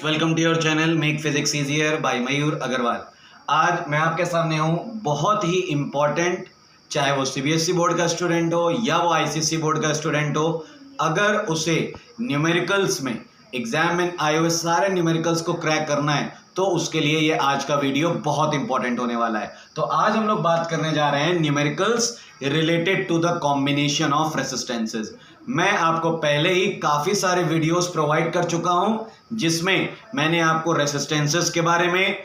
Welcome to your channel make physics easier by Mayur Agrawal. आज मैं आपके सामने हूँ बहुत ही इम्पॉर्टेंट, चाहे वो सीबीएसई बोर्ड का स्टूडेंट हो या वो आईसीएसई बोर्ड का स्टूडेंट हो, अगर उसे न्यूमेरिकल्स में एग्जाम में आए हुए सारे न्यूमेरिकल्स को क्रैक करना है तो उसके लिए ये आज का वीडियो बहुत इंपॉर्टेंट होने वाला है। तो आज हम लोग बात करने जा रहे हैं numericals related to the combination of resistances. मैं आपको पहले ही काफ़ी सारे वीडियोस प्रोवाइड कर चुका हूं जिसमें मैंने आपको रेसिस्टेंसेज के बारे में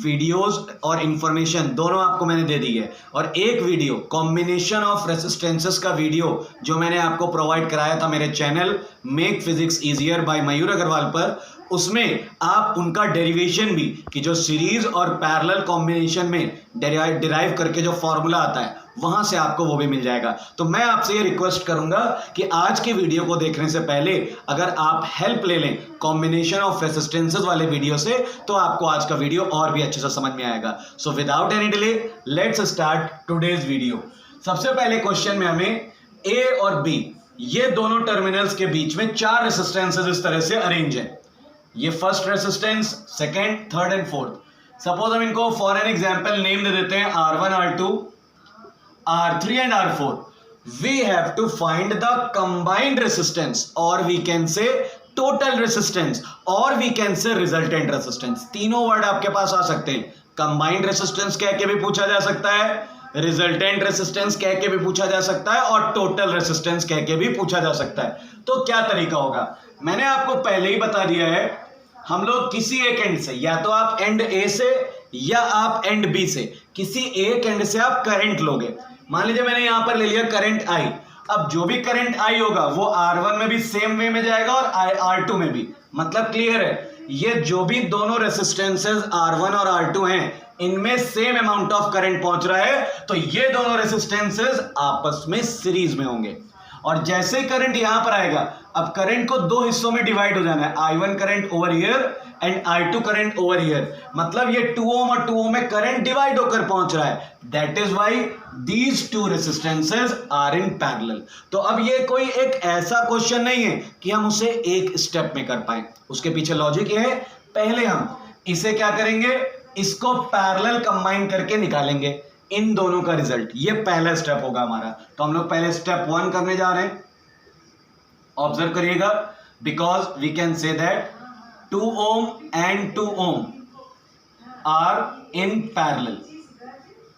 वीडियोस और इंफॉर्मेशन दोनों आपको मैंने दे दी है, और एक वीडियो कॉम्बिनेशन ऑफ रेसिस्टेंसेस का वीडियो जो मैंने आपको प्रोवाइड कराया था मेरे channel make physics easier by Mayur Agrawal पर, उसमें आप उनका डेरिवेशन भी कि जो सीरीज और पैरेलल कॉम्बिनेशन में डिराइव करके जो फॉर्मूला आता है वहां से आपको वो भी मिल जाएगा। तो मैं आपसे ये रिक्वेस्ट करूंगा कि आज की वीडियो को देखने से पहले अगर आप हेल्प ले लें कॉम्बिनेशन ऑफ रेसिस्टेंसेस वाले वीडियो से तो आपको आज का वीडियो और भी अच्छे से समझ में आएगा। So without any delay let's start today's video. सबसे पहले क्वेश्चन में हमें ए और बी ये दोनों टर्मिनल्स के बीच में चार रेसिस्टेंसेस इस तरह से अरेंज है। ये first resistance, second, third and fourth. Suppose हम इनको फॉर एन एग्जाम्पल नेम दे देते हैं R1, R2, R3 and R4. We have to find the combined resistance, or we can say total resistance, or we can say resultant resistance. तीनों word आपके पास आ सकते हैं। combined resistance कह के भी पूछा जा सकता है, resultant resistance कह के भी पूछा जा सकता है, और total resistance कह के भी पूछा जा सकता है। तो क्या तरीका होगा, मैंने आपको पहले ही बता दिया है। हम लोग किसी एक एंड से, या तो आप एंड ए से या आप एंड बी से, किसी एक एंड से आप करंट लोगे। मान लीजिए मैंने यहां पर ले लिया करंट आई। अब जो भी करंट आई होगा वो R1 में भी सेम वे में जाएगा और R2 में भी। मतलब क्लियर है, ये जो भी दोनों रेसिस्टेंसेस R1 और R2 हैं इनमें सेम अमाउंट ऑफ करंट पहुंच रहा है, तो ये दोनों रेसिस्टेंसेस आपस में सीरीज में होंगे। और जैसे ही करंट यहां पर आएगा, अब करंट को दो हिस्सों में डिवाइड हो जाना है, I1 current over here and I2 current over here. मतलब ये 2 ओम और 2 ओम में करंट डिवाइड होकर पहुंच रहा है। That is why these two resistances are in parallel. तो अब ये कोई एक ऐसा क्वेश्चन नहीं है कि हम उसे एक स्टेप में कर पाए। उसके पीछे लॉजिक ये है, पहले हम इसे क्या करेंगे, इसको पैरेलल कंबाइन करके निकालेंगे इन दोनों का रिजल्ट। ये पहला स्टेप होगा हमारा। तो हम लोग पहले स्टेप 1 करने जा रहे हैं। ऑब्जर्व करिएगा, because we can say that 2 ohm and 2 ohm are in parallel.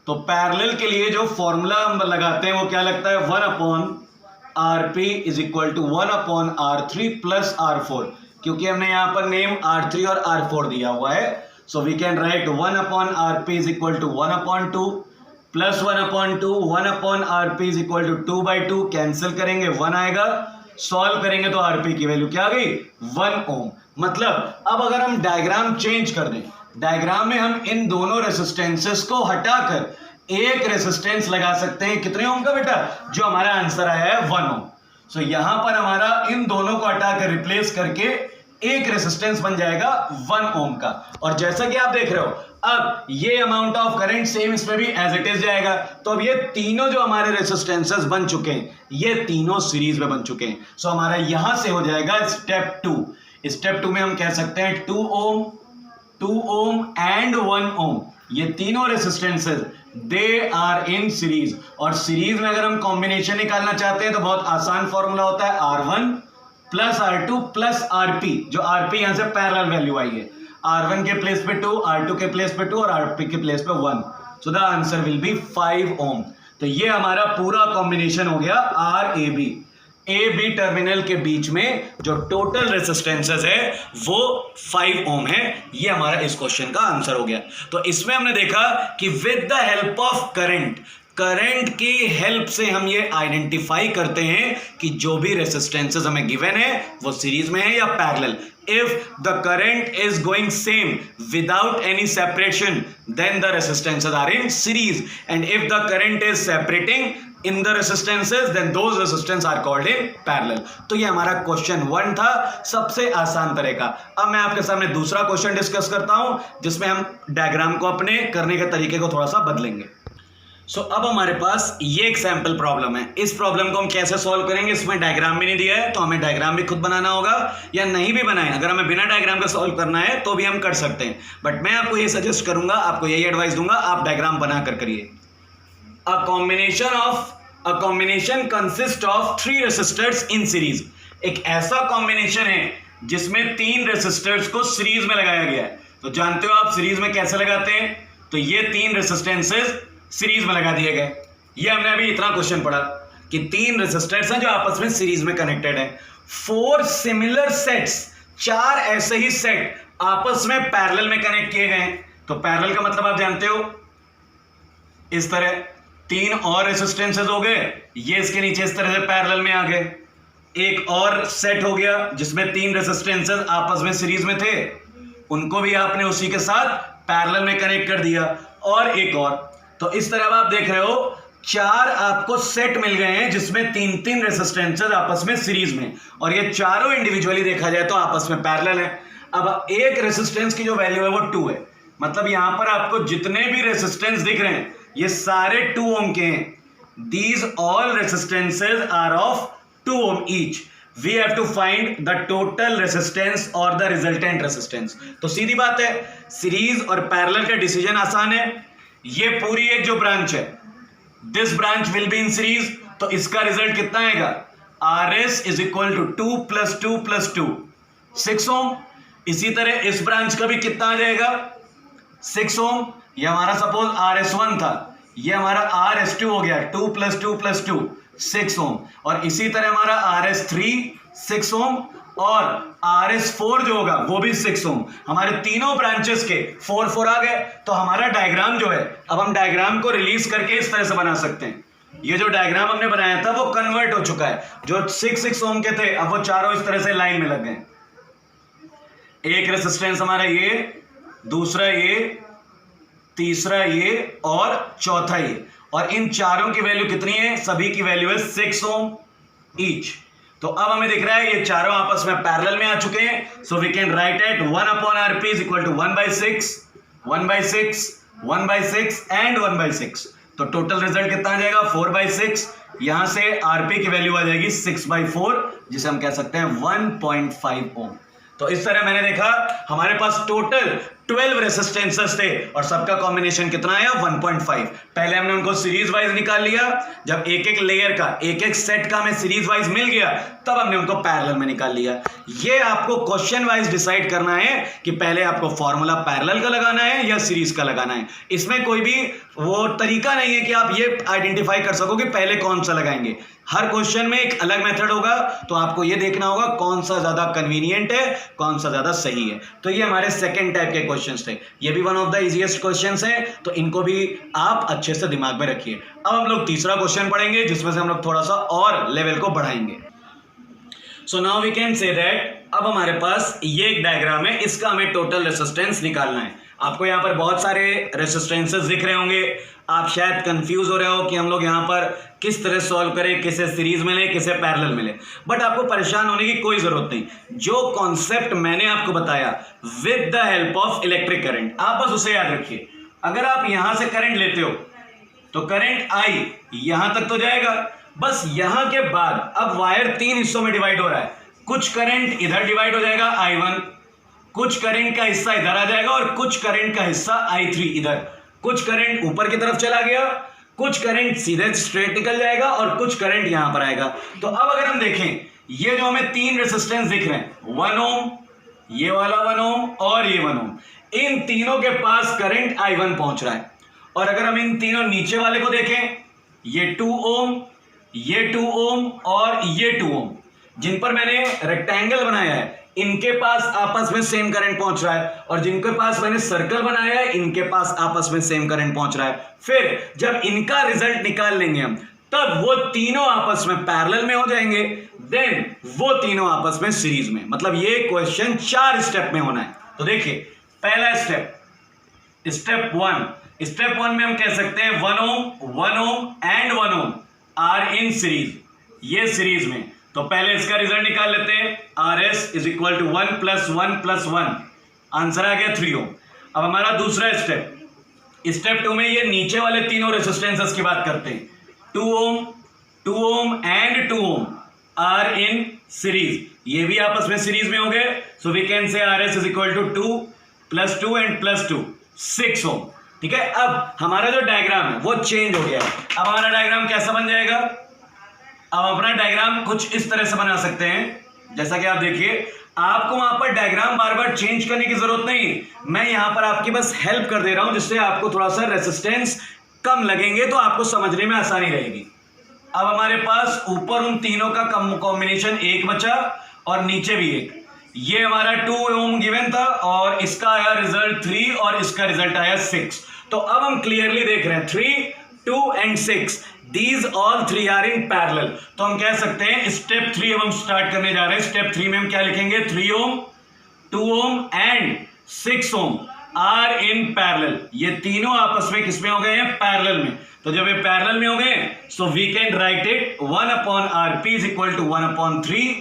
तो पैरेलल के लिए जो फॉर्मूला हम लगाते हैं वो क्या लगता है, 1/RP is equal to 1/R3 plus R4। क्योंकि हमने यहां पर नेम R3 और R4 दिया हुआ है, so we can write 1/RP is equal to 1/2 plus 1/2, 1/RP is equal to 2/2। Cancel करेंगे 1 आएगा, सॉल्व करेंगे तो RP की वैल्यू क्या आ गई, 1 ओम। मतलब अब अगर हम डायग्राम चेंज कर दें, डायग्राम में हम इन दोनों रेसिस्टेंसेस को हटाकर एक रेसिस्टेंस लगा सकते हैं। कितने ओम का बेटा, जो हमारा आंसर आया है 1 ओम। सो यहां पर हमारा इन दोनों को हटाकर रिप्लेस करके एक रेसिस्टेंस बन जाएगा 1 ओम का। और जैसा कि आप देख रहे हो, अब ये अमाउंट ऑफ करंट सेम इसमें भी एज इट इज जाएगा। तो अब ये तीनों जो हमारे रेसिस्टेंसेस बन चुके हैं ये तीनों सीरीज में बन चुके हैं। सो हमारा यहां से हो जाएगा स्टेप 2। स्टेप 2 में हम कह सकते हैं 2 ओम एंड 1 ओम, ये तीनों resistances they are in series. और सीरीज में अगर हम कॉम्बिनेशन निकालना चाहते हैं तो बहुत आसान फॉर्मूला होता है, R1 plus R2 plus RP। जो RP यहां से पैरेलल वैल्यू आई है, R1 के प्लेस पे 2, R2 के प्लेस पे 2 और RP के प्लेस पे 1। So the answer will be 5 ओम। तो ये हमारा पूरा कॉम्बिनेशन हो गया RAB। AB टर्मिनल के बीच में जो टोटल रेसिस्टेंसेस है वो 5 ओम है। ये हमारा इस क्वेश्चन का आंसर हो गया। तो इसमें हमने देखा कि with the help of current की हेल्प से हम ये आइडेंटिफाई करते हैं कि जो भी रेसिस्टेंसेस हमें गिवन है वो सीरीज में है या parallel. If the current is going same without any separation, then the resistances are in series. And if the current is separating in the resistances, then those resistance are called in parallel. तो ये हमारा question 1 था, सबसे आसान तरह का। अब मैं आपके सामने दूसरा क्वेश्चन डिस्कस करता हूं जिसमें हम डायग्राम को अपने करने के तरीके को थोड़ा सा बदलेंगे। सो अब हमारे पास ये एक सैंपल प्रॉब्लम है। इस प्रॉब्लम को हम कैसे सॉल्व करेंगे, इसमें डायग्राम भी नहीं दिया है, तो हमें डायग्राम भी खुद बनाना होगा, या नहीं भी बनाए, अगर हमें बिना डायग्राम का सॉल्व करना है तो भी हम कर सकते हैं। बट मैं आपको ये सजेस्ट करूंगा, आपको यही एडवाइस दूंगा, आप डायग्राम बना कर करिए। A combination consist of 3 resistors in series. एक ऐसा कॉम्बिनेशन है जिसमें 3 रेसिस्टर्स को सीरीज में लगाया गया है। तो जानते हो आप सीरीज में कैसे लगाते हैं, तो ये 3 रेसिस्टेंसेस सीरीज में लगा दिए गए। ये हमने अभी इतना क्वेश्चन पढ़ा कि 3 रेसिस्टर्स हैं जो आपस में सीरीज में कनेक्टेड है। 4 सिमिलर सेट्स, 4 ऐसे ही सेट आपस में पैरेलल में कनेक्ट किए गए। तो पैरेलल का मतलब आप जानते हो, इस तरह 3 और रेसिस्टेंसेस हो गए, ये इसके नीचे इस तरह से पैरेलल में आ गए। एक और सेट हो गया जिसमें 3 रेसिस्टेंसेस आपस में सीरीज में थे, उनको भी आपने उसी के साथ पैरेलल में कनेक्ट कर दिया। और एक और, तो इस तरह आप देख रहे हो 4 आपको सेट मिल गए हैं जिसमें 3-3 रेसिस्टेंसेस आपस में सीरीज में, और ये चारों इंडिविजुअली देखा जाए तो आपस में पैरेलल है। अब एक रेसिस्टेंस की जो वैल्यू है वो 2 है, मतलब यहां पर आपको जितने भी रेसिस्टेंस दिख रहे हैं ये सारे 2 ओम के हैं। These all resistances are of 2 ohm each. We have to find the total resistance or the resultant resistance। तो सीधी बात है, सीरीज और पैरेलल का डिसीजन आसान है। ये पूरी एक जो ब्रांच है, this branch will be in series, तो इसका रिजल्ट कितना आएगा, RS इज इक्वल टू 2 + 2 + 2 6 ओम। इसी तरह इस ब्रांच का भी कितना आ जाएगा, 6 ओम। ये हमारा सपोज RS1 था, ये हमारा RS2 हो गया, 2 + 2 + 2 6 ओम। और इसी तरह हमारा RS3 6 ओम, और RS4 जो होगा वो भी 6 ओम। हमारे तीनों ब्रांचेस के 4 आ गए। तो हमारा डायग्राम जो है, अब हम डायग्राम को रिलीज करके इस तरह से बना सकते हैं। ये जो डायग्राम हमने बनाया था वो कन्वर्ट हो चुका है, जो 6 ओम के थे अब वो चारों इस तरह से लाइन में लग गए। एक रेसिस्टेंस हमारा ये, दूसरा ये, तीसरा ये और चौथा ये, और इन चारों की वैल्यू कितनी है, सभी की वैल्यू है 6 ओम ईच। तो अब हमें दिख रहा है ये चारों आपस में पैरेलल में आ चुके हैं। So we can write at 1/RP is equal to 1/6, 1/6, 1/6 and 1/6। तो टोटल रिजल्ट कितना आ जाएगा, 4/6। यहां से RP की वैल्यू आ जाएगी 6/4, जिसे हम कह सकते हैं 1.5 ओम। तो इस तरह मैंने देखा हमारे पास टोटल 12 रेसिस्टेंसेस थे और सबका कॉम्बिनेशन कितना आया, 1.5। पहले हमने उनको सीरीज वाइज निकाल लिया, जब एक एक लेयर का, एक एक सेट का हमें सीरीज वाइज मिल गया तब हमने उनको पैरेलल में निकाल लिया। ये आपको क्वेश्चन वाइज डिसाइड करना है कि पहले आपको फॉर्मूला पैरेलल का लगाना है या सीरीज का लगाना है। इसमें कोई भी वो तरीका नहीं है कि आप ये आइडेंटिफाई कर सको कि पहले कौन सा लगाएंगे। हर क्वेश्चन में एक अलग मेथड होगा, तो आपको ये देखना होगा कौन सा ज्यादा कन्वीनियंट है, कौन सा ज्यादा सही है। तो ये हमारे सेकंड टाइप के क्वेश्चंस थे, ये भी one of the easiest questions हैं, तो इनको भी आप अच्छे से दिमाग में रखिए। अब हम लोग तीसरा क्वेश्चन पढ़ेंगे जिसमें से हम लोग थोड़ा सा और लेवल को बढ़ाएंगे। So now we can say that अब हमारे पास ये एक डायग्राम है, इसका हमें टोटल रेसिस्टेंस निकालना है। आपको यहाँ पर बहुत सारे रेसिस्टेंसेस दिख रहे होंगे, आप शायद कंफ्यूज हो रहे हो कि हम लोग यहाँ पर किस तरह सॉल्व करें, किसे सीरीज मिले, किसे पैरेलल मिले। बट आपको परेशान होने की कोई जरूरत नहीं। जो कॉन्सेप्ट मैंने आपको बताया with the help of electric current, आप बस उसे याद रखिए। अगर आप यहां से करंट लेते हो तो करंट I यहां तक तो जाएगा, बस यहां के बाद अब वायर 3 हिस्सों में डिवाइड हो रहा है। कुछ करंट इधर डिवाइड हो जाएगा I1, कुछ करंट का हिस्सा इधर आ जाएगा और कुछ करंट का हिस्सा I3 इधर। कुछ करंट ऊपर की तरफ चला गया, कुछ करंट सीधे स्ट्रेट निकल जाएगा और कुछ करंट यहां पर आएगा। तो अब अगर हम देखें, ये जो हमें 3 रेसिस्टेंस दिख रहे हैं, 1 ओम, ये वाला 1 ओम और ये 1 ओम, इन तीनों के पास करंट I1 पहुंच रहा है। और अगर हम इन तीनों नीचे वाले को देखें, ये 2 ओम, ये 2 ओम और ये 2 ओम, जिन पर मैंने रेक्टेंगल बनाया है, इनके पास आपस में सेम करंट पहुंच रहा है, और जिनके पास मैंने सर्कल बनाया है इनके पास आपस में सेम करंट पहुंच रहा है। फिर जब इनका रिजल्ट निकाल लेंगे हम, तब वो तीनों आपस में पैरेलल में हो जाएंगे, देन वो तीनों आपस में सीरीज में। मतलब ये क्वेश्चन 4 स्टेप में होना है। तो देखिए, पहला स्टेप, स्टेप 1 में हम कह सकते हैं 1 ohm and 1 ohm are in series, ये सीरीज में। तो पहले इसका रिजल्ट निकाल लेते हैं, RS is equal to 1 + 1 + 1, answer आ गया 3 ओम। अब हमारा दूसरा स्टेप, स्टेप 2 में ये नीचे वाले तीनों रेसिस्टेंसेस की बात करते हैं, 2 ohm, 2 ohm and 2 ohm are in series, ये भी आपस में सीरीज में हो गए। So we can say R S is equal to 2 + 2 and +2 6 ohm. ठीक है, अब हमारा जो डायग्राम है वो चेंज हो गया है। अब हमारा डायग्राम कैसा बन जाएगा? अब अपना डायग्राम कुछ इस तरह से बना सकते हैं, जैसा कि आप देखिए, आपको वहां पर डायग्राम बार बार चेंज करने की जरूरत नहीं, मैं यहां पर आपकी बस हेल्प कर दे रहा हूं, जिससे आपको थोड़ा सा रेसिस्टेंस कम लगेंगे तो आपको समझने में आसानी रहेगी। अब हमारे पास ऊपर उन तीनों का कॉम्बिनेशन 1 बचा और नीचे भी 1। ये हमारा 2 ओम गिवन था और इसका आया रिजल्ट 3 और इसका रिजल्ट आया 6। तो अब हम क्लियरली देख रहे हैं 3, 2 and 6 these all 3 are in parallel. तो हम कह सकते हैं स्टेप 3 हम स्टार्ट करने जा रहे हैं। स्टेप 3 में हम क्या लिखेंगे? 3 ohm, 2 ohm and 6 ohm are in parallel. ये तीनों आपस में किसमें हो गए हैं? पैरेलल में। तो जब ये पैरेलल में हो गए so we can write it 1/rp is equal to 1/3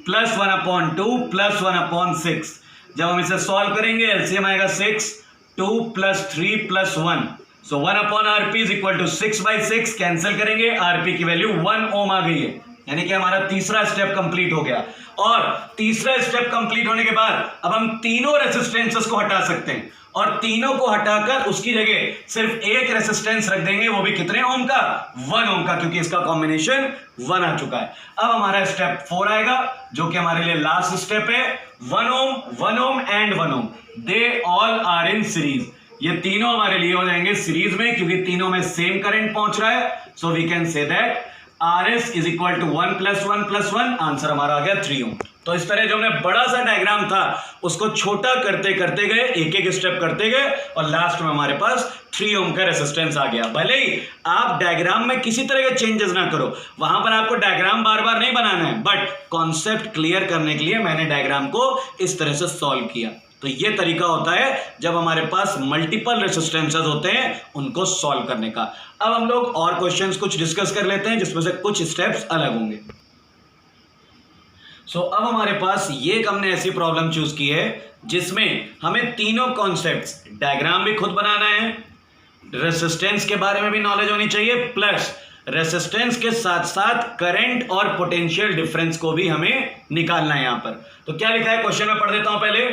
+ 1/2 + 1/6। जब हम इसे सॉल्व करेंगे एलसीएम आएगा 6, 2 + 3 + 1, so 1/rp is equal to 6/6। Cancel करेंगे, आरपी की वैल्यू 1 ओम आ गई है, यानी कि हमारा तीसरा स्टेप कंप्लीट हो गया। और तीसरा स्टेप कंप्लीट होने के बाद अब हम तीनों रेसिस्टेंसेस को हटा सकते हैं और तीनों को हटाकर उसकी जगह सिर्फ एक रेसिस्टेंस रख देंगे, वो भी कितने ओम का? 1 ओम का, क्योंकि इसका कॉम्बिनेशन 1 आ चुका है। अब हमारा स्टेप 4 आएगा, जो कि हमारे लिए लास्ट स्टेप है। 1 ohm, 1 ohm and 1 ohm, they all are in series. ये तीनों हमारे लिए हो जाएंगे सीरीज में, क्योंकि तीनों में सेम करंट पहुंच रहा है। So we can say that RS is equal to 1 + 1 + 1। Answer हमारा आ गया 3 ओम। तो इस तरह जो हमने बड़ा सा डायग्राम था उसको छोटा करते करते गए, एक एक स्टेप करते गए और लास्ट में हमारे पास 3 ओम का रेसिस्टेंस आ गया। भले ही आप डायग्राम में किसी तरह के चेंजेस ना करो, वहां पर आपको डायग्राम बार बार नहीं बनाना है, बट कॉन्सेप्ट क्लियर करने के लिए मैंने डायग्राम को इस तरह से सॉल्व किया। तो ये तरीका होता है जब हमारे पास मल्टीपल रेसिस्टेंसेस होते हैं उनको सॉल्व करने का। अब हम लोग और क्वेश्चंस कुछ डिस्कस कर लेते हैं, जिसमें से कुछ स्टेप्स अलग होंगे। अब हमारे पास ये हमने ऐसी प्रॉब्लम चूज की है जिसमें हमें तीनों कॉन्सेप्ट्स, डायग्राम भी खुद बनाना है, रेसिस्टेंस के बारे में भी नॉलेज होनी चाहिए, प्लस रेसिस्टेंस के साथ साथ करंट और पोटेंशियल डिफरेंस को भी हमें निकालना है। यहां पर तो क्या लिखा है क्वेश्चन में, पढ़ देता हूं पहले।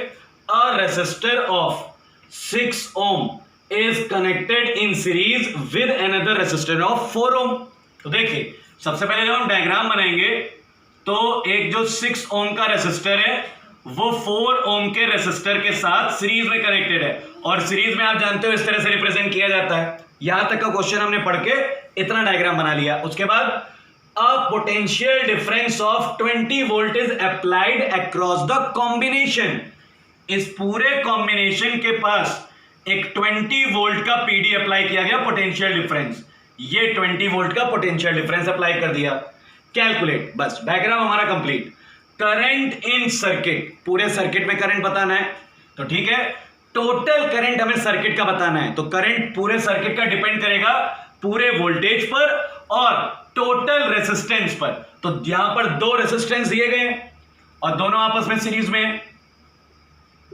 A resistor of 6 ohm is connected in series with another resistor of 4 ohm। तो देखिए, सबसे पहले जब हम डायग्राम बनाएंगे तो एक जो 6 ओम का रेसिस्टर है वो 4 ओम के रेसिस्टर के साथ सीरीज में कनेक्टेड है, और सीरीज में आप जानते हो इस तरह से रिप्रेजेंट किया जाता है। यहां तक का क्वेश्चन हमने पढ़ के इतना डायग्राम बना लिया। उसके बाद a potential difference of 20 volt is applied across the combination। इस पूरे कॉम्बिनेशन के पास एक 20 वोल्ट का पीडी अप्लाई किया गया, पोटेंशियल डिफरेंस। ये 20 वोल्ट का पोटेंशियल डिफरेंस अप्लाई कर दिया। कैलकुलेट, बस डायग्राम हमारा कंप्लीट। करंट इन सर्किट, पूरे सर्किट में करंट बताना है, तो ठीक है। टोटल करंट हमें सर्किट का बताना है, तो करंट पूरे सर्किट का डिपेंड करेगा पूरे वोल्टेज पर और टोटल रेसिस्टेंस पर। तो यहां पर 2 रेसिस्टेंस दिए गए और दोनों आपस में सीरीज में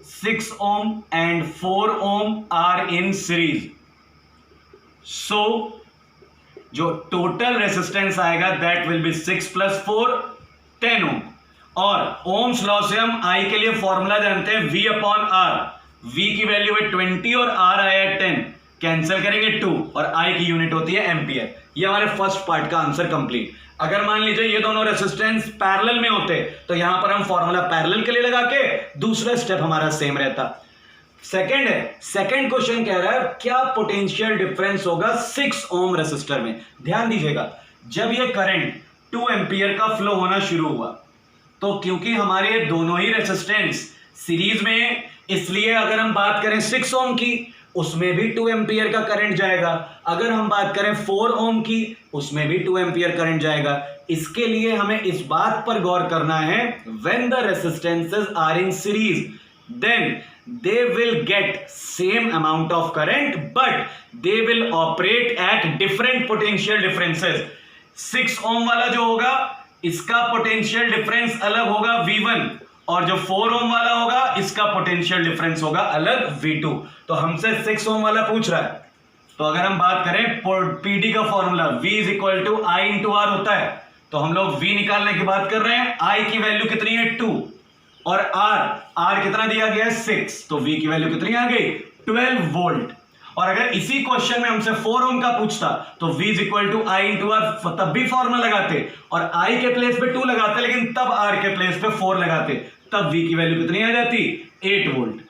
6 ohm and 4 ohm are in series। So जो टोटल रेसिस्टेंस आएगा दैट विल बी 6 + 4 10 ohm। और ओम्स लॉ से हम I के लिए फॉर्मूला जानते हैं V/R। V की वैल्यू है 20 और R आया 10, कैंसिल करेंगे 2 और I की यूनिट होती है एम्पियर। ये हमारे फर्स्ट पार्ट का आंसर कंप्लीट। अगर मान लीजिए ये दोनों रेसिस्टेंस पैरेलल में होते तो यहां पर हम फॉर्मूला पैरेलल के लिए लगा के दूसरा स्टेप हमारा सेम रहता। सेकंड है, सेकंड क्वेश्चन कह रहा है क्या पोटेंशियल डिफरेंस होगा 6 ओम रेसिस्टर में। ध्यान दीजिएगा, जब ये करंट 2 एम्पियर का फ्लो होना शुरू हुआ तो क्योंकि हमारे दोनों ही रेसिस्टेंस सीरीज में, इसलिए अगर हम बात करें 6 ओम की उसमें भी 2 एम्पियर का करंट जाएगा। अगर हम बात करें 4 ओम की उसमें भी 2 एम्पियर करंट जाएगा। इसके लिए हमें इस बात पर गौर करना है when the resistances are in series then they will get same amount of current but they will operate at different potential differences। 6 ओम वाला जो होगा इसका पोटेंशियल डिफरेंस अलग होगा V1 और जो 4 ओम वाला होगा इसका पोटेंशियल डिफरेंस होगा अलग V2। तो हमसे 6 ओम वाला पूछ रहा है तो अगर हम बात करें पीडी का formula V is equal to I into R होता है, तो हम लोग V निकालने की बात कर रहे हैं। I की वैल्यू कितनी है 2 और R कितना दिया गया है 6, तो V की वैल्यू कितनी आ गई 12 वोल्ट। और अगर इसी क्वेश्चन में हमसे 4 ओम का पूछता तो V is equal to I into R, तब भी फॉर्मूला लगाते और I के प्लेस पे 2 लगाते, लेकिन तब R के प्लेस पे 4 लगाते, तब V की वैल्यू कितनी आ जाती 8 वोल्ट।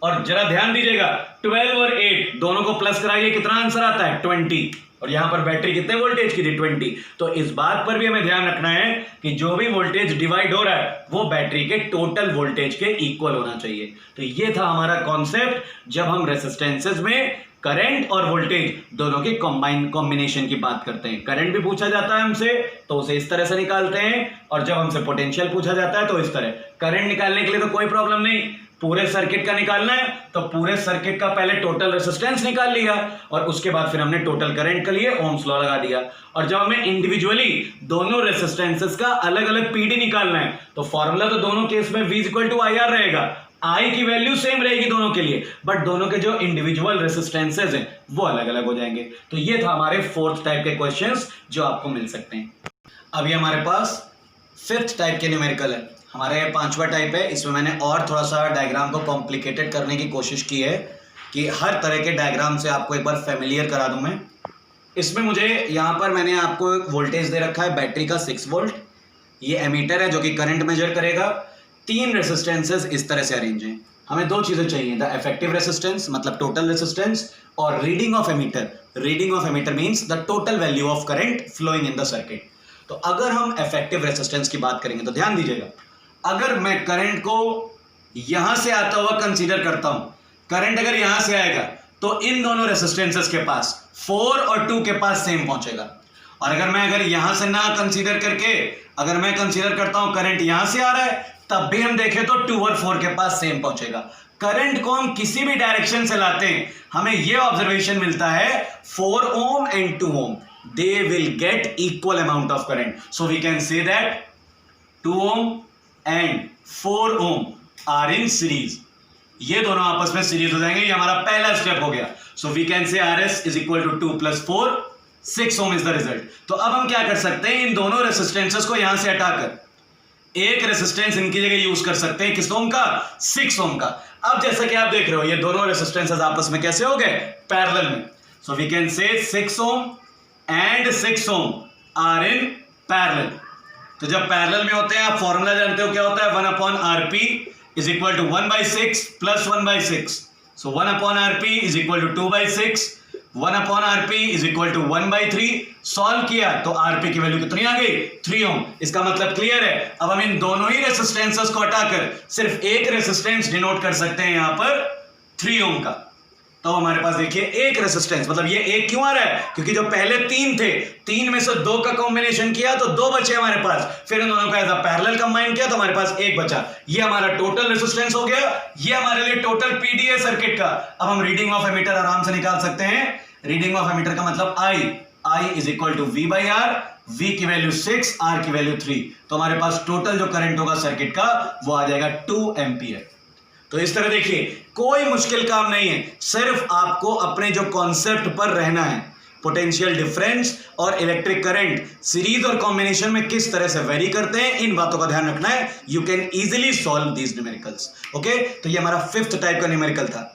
और जरा ध्यान दीजिएगा 12 और 8 दोनों को प्लस कराइए, कितना आंसर आता है 20, और यहां पर बैटरी कितने वोल्टेज की थी 20। तो इस बात पर भी हमें ध्यान रखना है कि जो भी वोल्टेज डिवाइड हो रहा है वो बैटरी के टोटल वोल्टेज के इक्वल होना चाहिए। तो ये था हमारा कॉन्सेप्ट जब हम रेसिस्टेंसेज में करंट और वोल्टेज दोनों के कॉम्बिनेशन की बात करते हैं। करंट भी पूछा जाता है हमसे तो उसे इस तरह से निकालते हैं, और जब हमसे पोटेंशियल पूछा जाता है तो इस तरह। करंट निकालने के लिए तो कोई प्रॉब्लम नहीं, पूरे सर्किट का निकालना है तो पूरे सर्किट का पहले टोटल रेजिस्टेंस निकाल लिया और उसके बाद फिर हमने टोटल करंट के लिए ओम्स लॉ लगा दिया। और जब हमें इंडिविजुअली दोनों रेजिस्टेंसेस का अलग अलग पीडी निकालना है तो फॉर्मूला तो दोनों केस में V equal to I R रहेगा, I की वैल्यू सेम रहेगी दोनों के लिए, बट दोनों के जो इंडिविजुअल रेजिस्टेंसेस हैं वो अलग अलग हो जाएंगे। तो ये था हमारे 4th टाइप के क्वेश्चंस जो आपको मिल सकते हैं। अभी हमारे पास 5th टाइप के न्यूमेरिकल है, हमारे 5वां टाइप है। इसमें मैंने और थोड़ा सा डायग्राम को कॉम्प्लिकेटेड करने की कोशिश की है कि हर तरह के डायग्राम से आपको एक बार फेमिलियर करा दूं मैं। इसमें मुझे यहाँ पर मैंने आपको एक वोल्टेज दे रखा है बैटरी का 6 वोल्ट, ये एमीटर है जो कि करंट मेजर करेगा। 3 रेसिस्टेंसेस इस तरह से अरेंज हैं। हमें 2 चीज़ें चाहिए, द इफेक्टिव रेसिस्टेंस मतलब टोटल रेसिस्टेंस, और reading of ammeter. Reading of ammeter means the total value of current flowing in the circuit. तो अगर हम इफेक्टिव रेसिस्टेंस की बात करेंगे तो ध्यान दीजिएगा, अगर मैं करंट को यहां से आता हुआ कंसीडर करता हूं, करंट अगर यहां से आएगा तो इन दोनों रेसिस्टेंसेस के पास 4 और 2 के पास सेम पहुंचेगा। और अगर यहां से ना कंसीडर करके अगर मैं कंसीडर करता हूं करंट यहां से आ रहा है, तब भी हम देखें तो 2 और 4 के पास सेम पहुंचेगा। करंट को हम किसी भी डायरेक्शन से लाते हैं, हमें यह ऑब्जर्वेशन मिलता है 4 ohm and 2 ohm they will get equal amount of current. So we can say that 2 ohm and 4 ohm are in series, ये दोनों आपस में सीरीज हो जाएंगे। ये हमारा पहला स्टेप हो गया। So we can say RS is equal to 2 + 4 6 ohm is the result. तो अब हम क्या कर सकते हैं, इन दोनों रेसिस्टेंसेस को यहां से हटाकर एक रेसिस्टेंस इनकी जगह यूज कर सकते हैं, किस ओम का 6 ओम का। अब जैसा कि आप देख रहे हो ये दोनों रेसिस्टेंसेस आपस में कैसे हो गए पैरेलल में। सो we can say 6 ohm and 6 ohm are in parallel. तो जब पैरेलल में होते हैं आप फॉर्मूला जानते हो क्या होता है, 1/RP is equal to 1/6 plus 1/6। So 1/RP is equal to 2/6, 1/RP is equal to 1/3। Solve किया तो RP की वैल्यू कितनी आ गई 3 ओम। इसका मतलब क्लियर है। अब हम इन दोनों ही रेसिस्टेंसेस को हटाकर सिर्फ एक रेसिस्टेंस डिनोट कर सकते हैं यहां पर 3 ओम का। तो हमारे पास देखिए एक रेसिस्टेंस, मतलब ये एक क्यों आ रहा है, क्योंकि जो पहले 3 थे 3 में से 2 का कॉम्बिनेशन किया तो 2 बचे हमारे पास, फिर इन दोनों का ऐसा पैरेलल कंबाइन किया तो हमारे पास 1 बचा। ये हमारा टोटल रेसिस्टेंस हो गया, ये हमारे लिए टोटल पीडी है सर्किट का। अब हम रीडिंग ऑफ एमीटर आराम से निकाल सकते हैं। रीडिंग ऑफ एमीटर का मतलब I is equal to V/R, V की वैल्यू 6, R की वैल्यू 3। तो हमारे पास टोटल जो करंट होगा सर्किट का वो आ जाएगा 2 एम्पियर। तो इस तरह देखिए कोई मुश्किल काम नहीं है, सिर्फ आपको अपने जो कॉन्सेप्ट पर रहना है। पोटेंशियल डिफरेंस और इलेक्ट्रिक करंट सीरीज और कॉम्बिनेशन में किस तरह से वेरी करते हैं, इन बातों का ध्यान रखना है। You can easily solve these numericals. Okay, तो ये हमारा 5th टाइप का न्यूमेरिकल था।